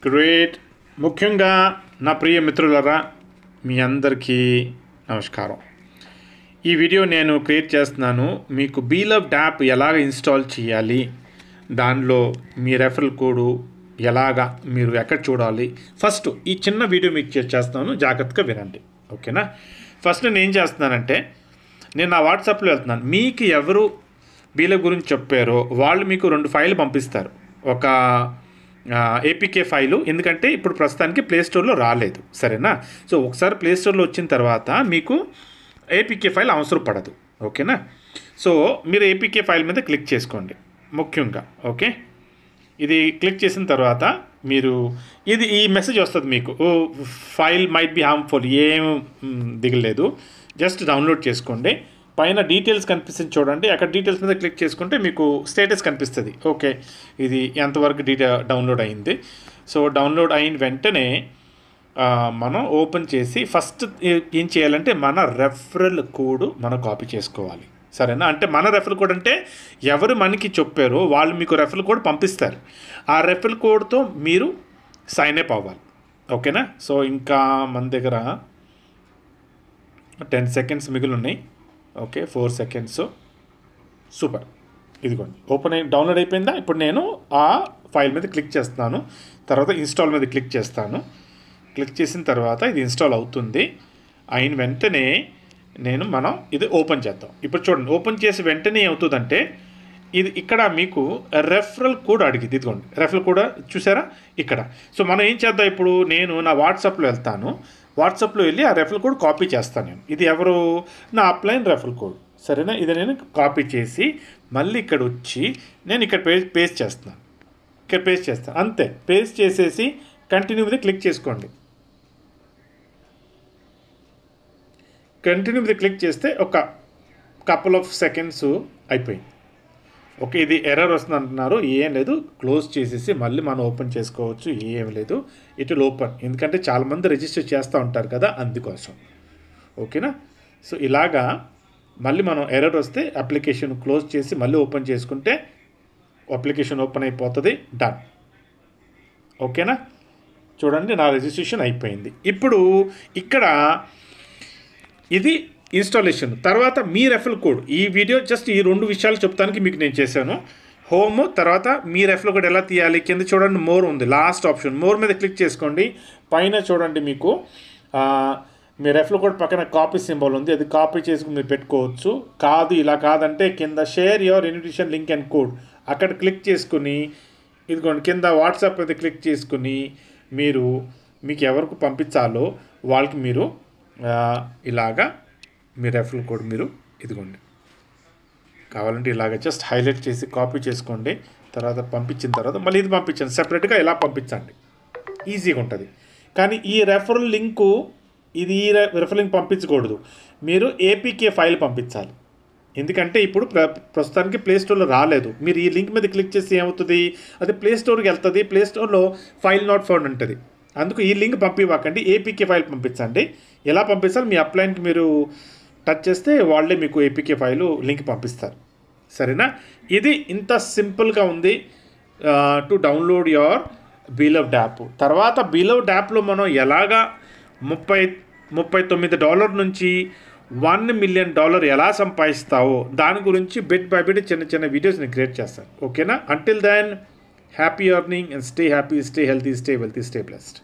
Great. ముఖ్యంగా నా ప్రియ మిత్రులరా, మీ అందరికీ నమస్కారం. ఈ వీడియో నేను క్రియేట్ చేస్తున్నాను. మీకు బీలవ్డ్ యాప్ ఎలాగ ఇన్స్టాల్ చేయాలి, దానిలో మీ రెఫరల్ కోడ్ ఎలాగా మీరు ఎక్కడ చూడాలి, ఫస్ట్ ఈ చిన్న వీడియో మీకు చేస్తాను, జాగ్రత్తగా వినండి. ఓకేనా? ఫస్ట్ నేను ఏం చేస్తున్నానంటే, నేను నా వాట్సాప్లో వెళ్తున్నాను. మీకు ఎవరు బీలవ్ గురించి చెప్పారో వాళ్ళు మీకు 2 ఫైళ్ళు పంపిస్తారు. ఒక ఏపీకే ఫైలు, ఎందుకంటే ఇప్పుడు ప్రస్తుతానికి ప్లేస్టోర్లో రాలేదు, సరేనా? సో ఒకసారి ప్లేస్టోర్లో వచ్చిన తర్వాత మీకు ఏపీకే ఫైల్ అవసరం పడదు. ఓకేనా? సో మీరు ఏపీకే ఫైల్ మీద క్లిక్ చేసుకోండి ముఖ్యంగా. ఓకే, ఇది క్లిక్ చేసిన తర్వాత మీరు ఈ మెసేజ్ వస్తుంది మీకు, ఫైల్ మైట్ బి హార్మ్ఫుల్. ఏం దిగలేదు, జస్ట్ డౌన్లోడ్ చేసుకోండి. పైన డీటెయిల్స్ కనిపిస్తుంది చూడండి, అక్కడ డీటెయిల్స్ మీద క్లిక్ చేసుకుంటే మీకు స్టేటస్ కనిపిస్తుంది. ఓకే, ఇది ఎంతవరకు డౌన్లోడ్ అయింది. సో డౌన్లోడ్ అయిన వెంటనే మనం ఓపెన్ చేసి ఫస్ట్ ఏం చేయాలంటే మన రెఫరల్ కోడ్ మనం కాపీ చేసుకోవాలి, సరేనా? అంటే మన రెఫరల్ కోడ్ అంటే ఎవరు మనకి చెప్పారో వాళ్ళు మీకు రెఫరల్ కోడ్ పంపిస్తారు. ఆ రెఫరల్ కోడ్తో మీరు సైన్ అప్ అవ్వాలి. ఓకేనా? సో ఇంకా మన దగ్గర 10 సెకండ్స్ మిగిలి ఉన్నాయి. Okay, 4 seconds. సూపర్, ఇదిగోండి ఓపెన్ డౌన్లోడ్ అయిపోయిందా? ఇప్పుడు నేను ఆ ఫైల్ మీద క్లిక్ చేస్తాను, తర్వాత ఇన్స్టాల్ మీద క్లిక్ చేస్తాను. క్లిక్ చేసిన తర్వాత ఇది ఇన్స్టాల్ అవుతుంది. అయిన వెంటనే మనం ఇది ఓపెన్ చేద్దాం. ఇప్పుడు చూడండి, ఓపెన్ చేసి వెంటనే ఏమవుతుందంటే, ఇది ఇక్కడ మీకు రెఫరల్ కోడ్ అడిగింది. ఇదిగోండి రెఫరల్ కోడ్ చూసారా ఇక్కడ. సో మనం ఏం చేద్దాం, ఇప్పుడు నేను నా వాట్సాప్లో వెళ్తాను. వాట్సాప్లో వెళ్ళి ఆ రెఫరల్ కోడ్ కాపీ చేస్తాను నేను. ఇది ఎవరు? నా అప్లైన్ రెఫరల్ కోడ్, సరేనా? ఇది నేను కాపీ చేసి మళ్ళీ ఇక్కడ వచ్చి నేను ఇక్కడ పేస్ట్ చేస్తున్నాను. ఇక్కడ పేస్ట్ చేస్తాను, అంతే. పేస్ట్ చేసేసి కంటిన్యూ మీద క్లిక్ చేసుకోండి. కంటిన్యూ మీద క్లిక్ చేస్తే ఒక కపుల్ ఆఫ్ సెకండ్స్ అయిపోయింది. ఓకే, ఇది ఎర్రర్ వస్తుంది అంటున్నారు. ఏం లేదు, క్లోజ్ చేసేసి మళ్ళీ మనం ఓపెన్ చేసుకోవచ్చు. ఏం లేదు, ఇట్ విల్ ఓపెన్. ఎందుకంటే చాలామంది రిజిస్టర్ చేస్తూ ఉంటారు కదా, అందుకోసం. ఓకేనా? సో ఇలాగా మళ్ళీ మనం ఎర్రర్ వస్తే అప్లికేషన్ క్లోజ్ చేసి మళ్ళీ ఓపెన్ చేసుకుంటే అప్లికేషన్ ఓపెన్ అయిపోతుంది. డన్. ఓకేనా? చూడండి, నా రిజిస్ట్రేషన్ అయిపోయింది. ఇప్పుడు ఇక్కడ ఇది ఇన్స్టాలేషన్. తర్వాత మీ రెఫరల్ కోడ్, ఈ వీడియో జస్ట్ ఈ 2 విషయాలు చెప్తానికి మీకు నేను చేశాను. హోమ్, తర్వాత మీ రెఫరల్ కోడ్ ఎలా తీయాలి. కింద చూడండి మోర్ ఉంది, లాస్ట్ ఆప్షన్. మోర్ మీద క్లిక్ చేసుకోండి. పైన చూడండి మీకు మీ రెఫరల్ కోడ్ పక్కన కాపీ సింబల్ ఉంది, అది కాపీ చేసుకుని మీరు పెట్టుకోవచ్చు. కాదు, ఇలా కాదంటే కింద share your invitation link and code, అక్కడ క్లిక్ చేసుకుని ఇదిగోండి కింద వాట్సాప్ మీద క్లిక్ చేసుకుని మీకు ఎవరికి పంపించాలో వాళ్ళకి మీరు ఇలాగా మీ రెఫరల్ కోడ్ మీరు ఇదిగోండి, కావాలంటే ఇలాగ జస్ట్ హైలైట్ చేసి కాపీ చేసుకోండి. తర్వాత పంపించిన తర్వాత మళ్ళీ ఇది పంపించండి, సెపరేట్గా ఇలా పంపించండి, ఈజీగా ఉంటుంది. కానీ ఈ రెఫరల్ లింకు ఈ రెఫరల్ లింక్ పంపించకూడదు, మీరు ఏపీకే ఫైల్ పంపించాలి. ఎందుకంటే ఇప్పుడు ప్రస్తుతానికి ప్లేస్టోర్లో రాలేదు. మీరు ఈ లింక్ మీద క్లిక్ చేసి ఏమవుతుంది, అది ప్లేస్టోర్కి వెళ్తుంది. ప్లేస్టోర్లో ఫైల్ నాట్ ఫౌండ్ ఉంటుంది. అందుకు ఈ లింక్ పంపివ్వకండి, ఏపీకే ఫైల్ పంపించండి. ఎలా పంపిస్తారు, మీ అప్లైన్కి మీరు టచ్ చేస్తే వాళ్ళే మీకు ఏపీకే ఫైలు లింక్ పంపిస్తారు, సరేనా? ఇది ఇంత సింపుల్గా ఉంది టు డౌన్లోడ్ యువర్ బీలవ్డ్ యాప్. తర్వాత బీలవ్డ్ యాప్లో మనం ఎలాగా $39 నుంచి $1 మిలియన్ ఎలా సంపాదిస్తావో దాని గురించి బిట్ బై బిట్ చిన్న వీడియోస్ నేను క్రియేట్ చేస్తాను. ఓకేనా? Until then, happy earning and stay happy, stay healthy, stay wealthy, stay blessed.